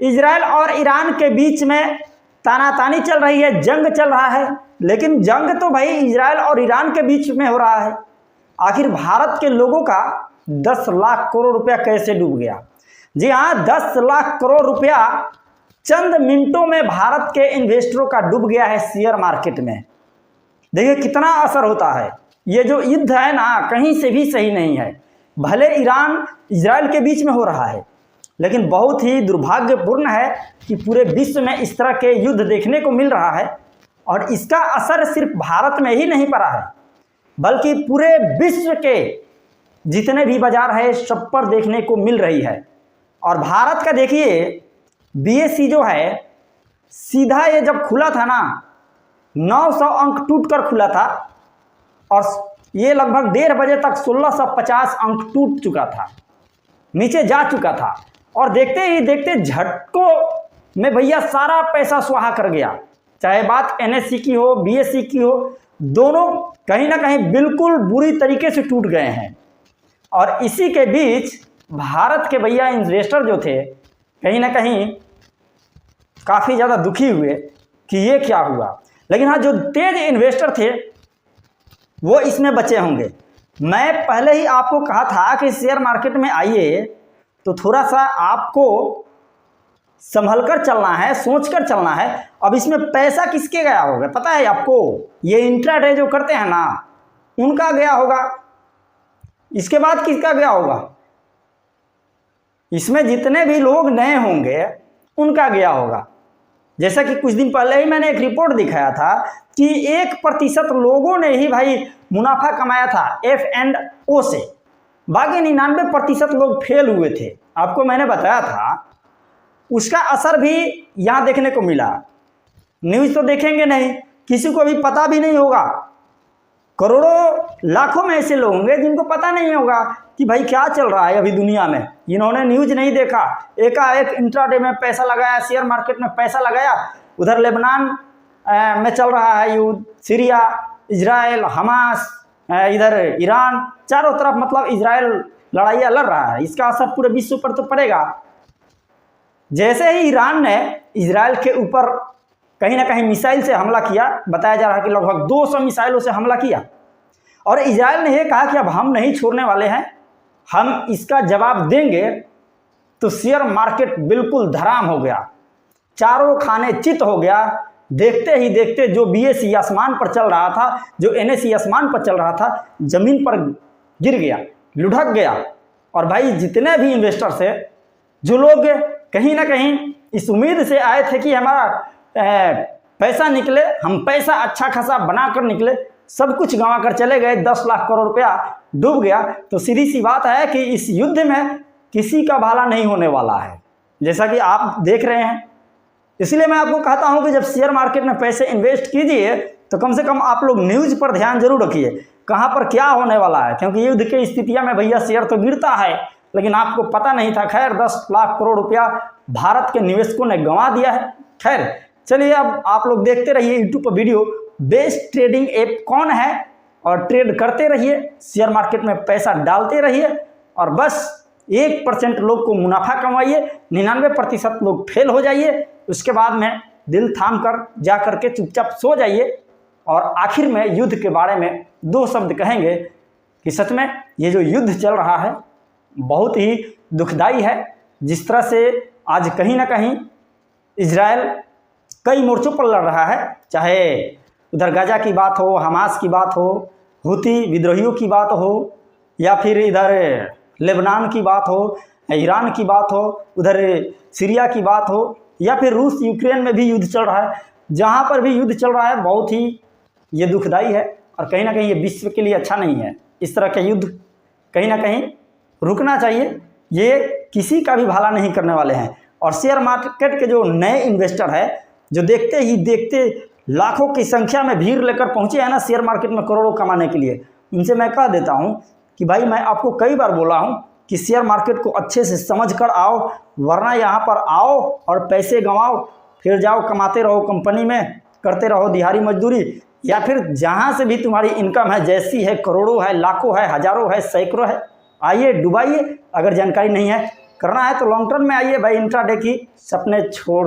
Israel और Iran के बीच में तानातानी चल रही है, जंग चल रहा है, लेकिन जंग तो भाई इजराइल और ईरान के बीच में हो रहा है। आखिर भारत के लोगों का 10 लाख करोड़ रुपया कैसे डूब गया? जी हाँ, 10 लाख करोड़ रुपया चंद मिनटों में भारत के इन्वेस्टरों का डूब गया है शेयर मार्केट में। देखिए कितना असर होता है। ये जो युद्ध है ना, कहीं से भी सही नहीं है। भले ईरान इजराइल के बीच में हो रहा है, लेकिन बहुत ही दुर्भाग्यपूर्ण है कि पूरे विश्व में इस तरह के युद्ध देखने को मिल रहा है। और इसका असर सिर्फ भारत में ही नहीं पड़ा है, बल्कि पूरे विश्व के जितने भी बाजार है सब पर देखने को मिल रही है। और भारत का देखिए BSE जो है, सीधा ये जब खुला था ना, 900 अंक टूटकर खुला था और ये लगभग 1:30 बजे तक 1650 अंक टूट चुका था, नीचे जा चुका था। और देखते ही देखते झटकों में भैया सारा पैसा सुहा कर गया। चाहे बात NSE की हो, BSE की हो, दोनों कहीं ना कहीं बिल्कुल बुरी तरीके से टूट गए हैं। और इसी के बीच भारत के भैया इन्वेस्टर जो थे, कहीं ना कहीं काफ़ी ज़्यादा दुखी हुए कि ये क्या हुआ। लेकिन हाँ, जो तेज इन्वेस्टर थे वो इसमें बचे होंगे। मैं पहले ही आपको कहा था कि शेयर मार्केट में आइए तो थोड़ा सा आपको संभल कर चलना है, सोच कर चलना है। अब इसमें पैसा किसके गया होगा पता है आपको? ये इंट्राडे जो करते हैं ना, उनका गया होगा। इसके बाद किसका गया होगा? इसमें जितने भी लोग नए होंगे उनका गया होगा। जैसा कि कुछ दिन पहले ही मैंने एक रिपोर्ट दिखाया था कि 1% लोगों ने ही भाई मुनाफा कमाया था F&O से, बाकी 99% लोग फेल हुए थे। आपको मैंने बताया था, उसका असर भी यहाँ देखने को मिला। न्यूज़ तो देखेंगे नहीं, किसी को भी पता भी नहीं होगा। करोड़ों लाखों में ऐसे लोग होंगे जिनको पता नहीं होगा कि भाई क्या चल रहा है अभी दुनिया में। इन्होंने न्यूज़ नहीं देखा, एकाएक इंट्राडे में पैसा लगाया, शेयर मार्केट में पैसा लगाया। उधर लेबनान में चल रहा है युद्ध, सीरिया, इजराइल, हमास, इधर ईरान, चारों तरफ मतलब इजराइल लड़ाइयाँ लड़ रहा है। इसका असर पूरे विश्व पर तो पड़ेगा। जैसे ही ईरान ने इजराइल के ऊपर कहीं ना कहीं मिसाइल से हमला किया, बताया जा रहा है कि लगभग 200 मिसाइलों से हमला किया, और इजराइल ने यह कहा कि अब हम नहीं छोड़ने वाले हैं, हम इसका जवाब देंगे, तो शेयर मार्केट बिल्कुल धराम हो गया, चारों खाने चित हो गया। देखते ही देखते जो BSE आसमान पर चल रहा था, जो NSE आसमान पर चल रहा था, जमीन पर गिर गया, लुढ़क गया। और भाई जितने भी इन्वेस्टर्स है, जो लोग कहीं ना कहीं इस उम्मीद से आए थे कि हमारा पैसा निकले, हम पैसा अच्छा खासा बनाकर निकले, सब कुछ गंवा कर चले गए। 10 लाख करोड़ रुपया डूब गया। तो सीधी सी बात है कि इस युद्ध में किसी का भला नहीं होने वाला है, जैसा कि आप देख रहे हैं। इसलिए मैं आपको कहता हूं कि जब शेयर मार्केट में पैसे इन्वेस्ट कीजिए तो कम से कम आप लोग न्यूज़ पर ध्यान जरूर रखिए, कहाँ पर क्या होने वाला है। क्योंकि युद्ध की स्थितियां में भैया शेयर तो गिरता है, लेकिन आपको पता नहीं था। खैर 10 लाख करोड़ रुपया भारत के निवेशकों ने गंवा दिया है। खैर चलिए, अब आप लोग देखते रहिए यूट्यूब पर वीडियो, बेस्ट ट्रेडिंग ऐप कौन है, और ट्रेड करते रहिए, शेयर मार्केट में पैसा डालते रहिए, और बस 1% लोग को मुनाफा कमाइए, 99% लोग फेल हो जाइए। उसके बाद में दिल थाम कर जा करके चुपचाप सो जाइए। और आखिर में युद्ध के बारे में 2 शब्द कहेंगे कि सच में ये जो युद्ध चल रहा है बहुत ही दुखदाई है। जिस तरह से आज कहीं ना कहीं इजराइल कई मोर्चों पर लड़ रहा है, चाहे उधर गाजा की बात हो, हमास की बात हो, हुती विद्रोहियों की बात हो, या फिर इधर लेबनान की बात हो, ईरान की बात हो, उधर सीरिया की बात हो, या फिर रूस यूक्रेन में भी युद्ध चल रहा है। जहाँ पर भी युद्ध चल रहा है बहुत ही ये दुखदाई है, और कहीं ना कहीं ये विश्व के लिए अच्छा नहीं है। इस तरह के युद्ध कहीं ना कहीं रुकना चाहिए, ये किसी का भी भला नहीं करने वाले हैं। और शेयर मार्केट के जो नए इन्वेस्टर है, जो देखते ही देखते लाखों की संख्या में भीड़ लेकर पहुंचे हैं ना शेयर मार्केट में करोड़ों कमाने के लिए, उनसे मैं कह देता हूं कि भाई मैं आपको कई बार बोला हूं कि शेयर मार्केट को अच्छे से समझ कर आओ, वरना यहाँ पर आओ और पैसे गंवाओ, फिर जाओ कमाते रहो कंपनी में, करते रहो दिहाड़ी मजदूरी, या फिर जहाँ से भी तुम्हारी इनकम है, जैसी है, करोड़ों है, लाखों है, हजारों है, सैकड़ों है, आइए डुबाइए। अगर जानकारी नहीं है करना है तो लॉन्ग टर्म में आइए भाई, इंट्राडे की सपने छोड़